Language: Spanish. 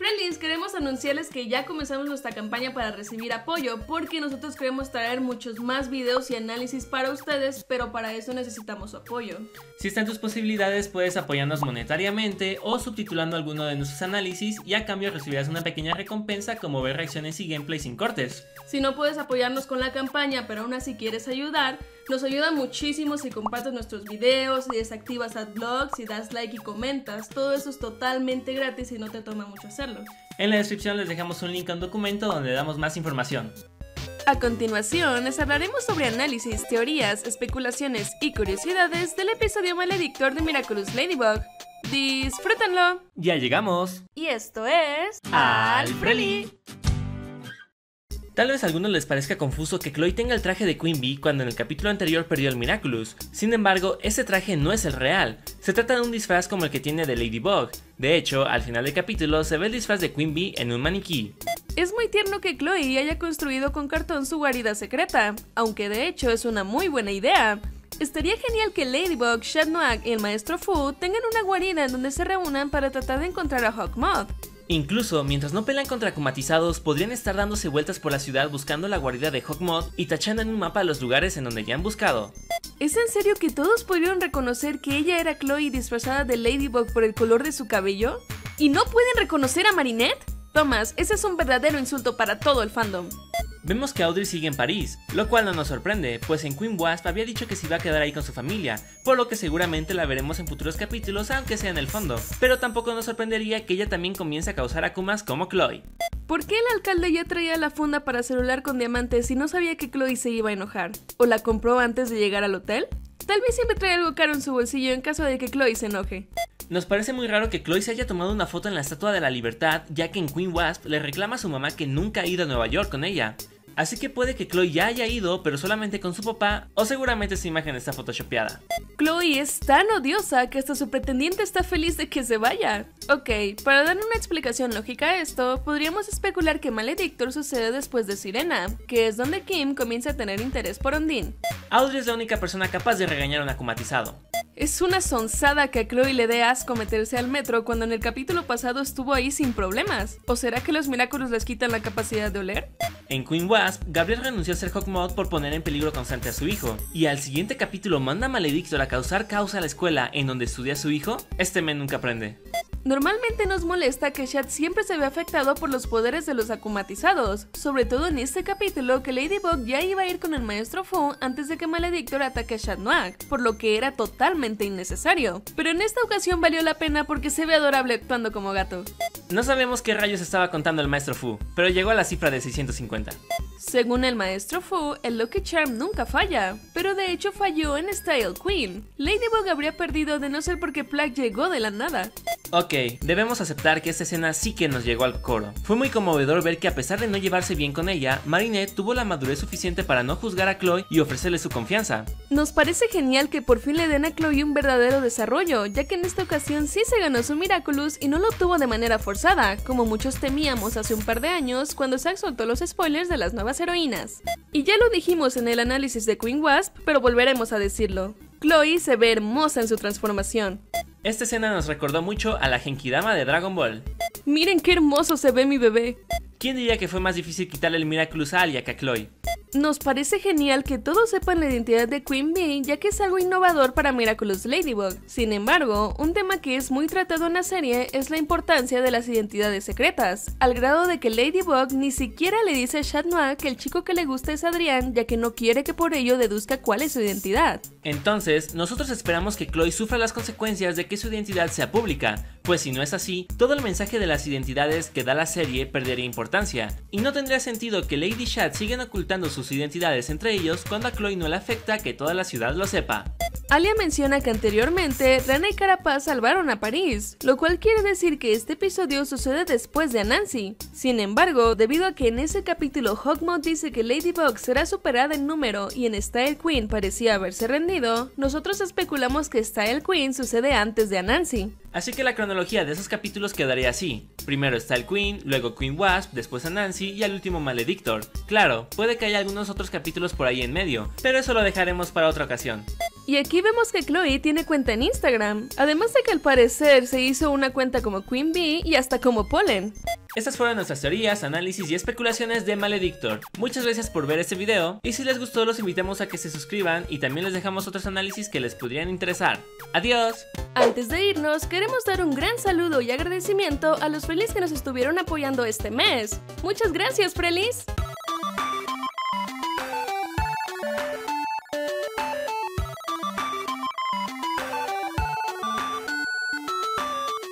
Friendlies, queremos anunciarles que ya comenzamos nuestra campaña para recibir apoyo, porque nosotros queremos traer muchos más videos y análisis para ustedes, pero para eso necesitamos su apoyo. Si está en tus posibilidades, puedes apoyarnos monetariamente o subtitulando alguno de nuestros análisis, y a cambio recibirás una pequeña recompensa como ver reacciones y gameplay sin cortes. Si no puedes apoyarnos con la campaña, pero aún así quieres ayudar, nos ayuda muchísimo si compartes nuestros videos, si desactivas adblocks, si das like y comentas. Todo eso es totalmente gratis y no te toma mucho hacerlo. En la descripción les dejamos un link a un documento donde damos más información. A continuación, les hablaremos sobre análisis, teorías, especulaciones y curiosidades del episodio Maledictor de Miraculous Ladybug. ¡Disfrútenlo! ¡Ya llegamos! Y esto es... ¡Al Friendly! Tal vez a algunos les parezca confuso que Chloe tenga el traje de Queen Bee cuando en el capítulo anterior perdió el Miraculous. Sin embargo, ese traje no es el real. Se trata de un disfraz como el que tiene de Ladybug. De hecho, al final del capítulo se ve el disfraz de Queen Bee en un maniquí. Es muy tierno que Chloe haya construido con cartón su guarida secreta, aunque de hecho es una muy buena idea. Estaría genial que Ladybug, Chat Noir y el Maestro Fu tengan una guarida en donde se reúnan para tratar de encontrar a Hawkmoth. Incluso, mientras no pelean contra acumatizados, podrían estar dándose vueltas por la ciudad buscando la guarida de Hawkmoth y tachando en un mapa los lugares en donde ya han buscado. ¿Es en serio que todos pudieron reconocer que ella era Chloe disfrazada de Ladybug por el color de su cabello? ¿Y no pueden reconocer a Marinette? Thomas, ese es un verdadero insulto para todo el fandom. Vemos que Audrey sigue en París, lo cual no nos sorprende, pues en Queen Wasp había dicho que se iba a quedar ahí con su familia, por lo que seguramente la veremos en futuros capítulos, aunque sea en el fondo. Pero tampoco nos sorprendería que ella también comience a causar akumas como Chloe. ¿Por qué el alcalde ya traía la funda para celular con diamantes y no sabía que Chloe se iba a enojar? ¿O la compró antes de llegar al hotel? Tal vez siempre trae algo caro en su bolsillo en caso de que Chloe se enoje. Nos parece muy raro que Chloe se haya tomado una foto en la Estatua de la Libertad, ya que en Queen Wasp le reclama a su mamá que nunca ha ido a Nueva York con ella. Así que puede que Chloe ya haya ido, pero solamente con su papá, o seguramente esta imagen está photoshopeada. Chloe es tan odiosa que hasta su pretendiente está feliz de que se vaya. Ok, para dar una explicación lógica a esto, podríamos especular que Maledictor sucede después de Sirena, que es donde Kim comienza a tener interés por Undine. Audrey es la única persona capaz de regañar a un akumatizado. Es una sonzada que a Chloe le dé asco meterse al metro cuando en el capítulo pasado estuvo ahí sin problemas. ¿O será que los Miraculous les quitan la capacidad de oler? En Queen Wasp, Gabriel renunció a ser Hawkmoth por poner en peligro constante a su hijo, y al siguiente capítulo manda a Maledictor a causar caos a la escuela en donde estudia su hijo. Este men nunca aprende. Normalmente nos molesta que Chat siempre se ve afectado por los poderes de los akumatizados, sobre todo en este capítulo que Ladybug ya iba a ir con el Maestro Fu antes de que Maledictor ataque a Chat Noir, por lo que era totalmente innecesario. Pero en esta ocasión valió la pena porque se ve adorable actuando como gato. No sabemos qué rayos estaba contando el Maestro Fu, pero llegó a la cifra de 650. Según el Maestro Fu, el Lucky Charm nunca falla, pero de hecho falló en Style Queen. Ladybug habría perdido de no ser porque Plague llegó de la nada. Ok, debemos aceptar que esta escena sí que nos llegó al coro. Fue muy conmovedor ver que a pesar de no llevarse bien con ella, Marinette tuvo la madurez suficiente para no juzgar a Chloe y ofrecerle su confianza. Nos parece genial que por fin le den a Chloe un verdadero desarrollo, ya que en esta ocasión sí se ganó su Miraculous y no lo obtuvo de manera forzada, como muchos temíamos hace un par de años cuando Zack soltó los spoilers de las nuevas heroínas. Y ya lo dijimos en el análisis de Queen Wasp, pero volveremos a decirlo. Chloe se ve hermosa en su transformación. Esta escena nos recordó mucho a la Genkidama de Dragon Ball. Miren qué hermoso se ve mi bebé. ¿Quién diría que fue más difícil quitarle el Miraculous a Alia que a Chloe? Nos parece genial que todos sepan la identidad de Queen Bee, ya que es algo innovador para Miraculous Ladybug. Sin embargo, un tema que es muy tratado en la serie es la importancia de las identidades secretas, al grado de que Ladybug ni siquiera le dice a Chat Noir que el chico que le gusta es Adrián, ya que no quiere que por ello deduzca cuál es su identidad. Entonces, nosotros esperamos que Chloe sufra las consecuencias de que su identidad sea pública, pues si no es así, todo el mensaje de las identidades que da la serie perdería importancia, y no tendría sentido que Lady Chat sigan ocultando sus identidades entre ellos cuando a Chloe no le afecta que toda la ciudad lo sepa. Alia menciona que anteriormente Rana y Carapaz salvaron a París, lo cual quiere decir que este episodio sucede después de Anansi. Sin embargo, debido a que en ese capítulo Hawkmoth dice que Ladybug será superada en número y en Style Queen parecía haberse rendido, nosotros especulamos que Style Queen sucede antes de Anansi. Así que la cronología de esos capítulos quedaría así. Primero está el Queen, luego Queen Wasp, después a Nancy y al último Maledictor. Claro, puede que haya algunos otros capítulos por ahí en medio, pero eso lo dejaremos para otra ocasión. Y aquí vemos que Chloe tiene cuenta en Instagram, además de que al parecer se hizo una cuenta como Queen Bee y hasta como Pollen. Estas fueron nuestras teorías, análisis y especulaciones de Maledictor. Muchas gracias por ver este video y si les gustó los invitamos a que se suscriban y también les dejamos otros análisis que les podrían interesar. ¡Adiós! Antes de irnos, queremos dar un gran saludo y agradecimiento a los Frelis que nos estuvieron apoyando este mes. ¡Muchas gracias, Frelis!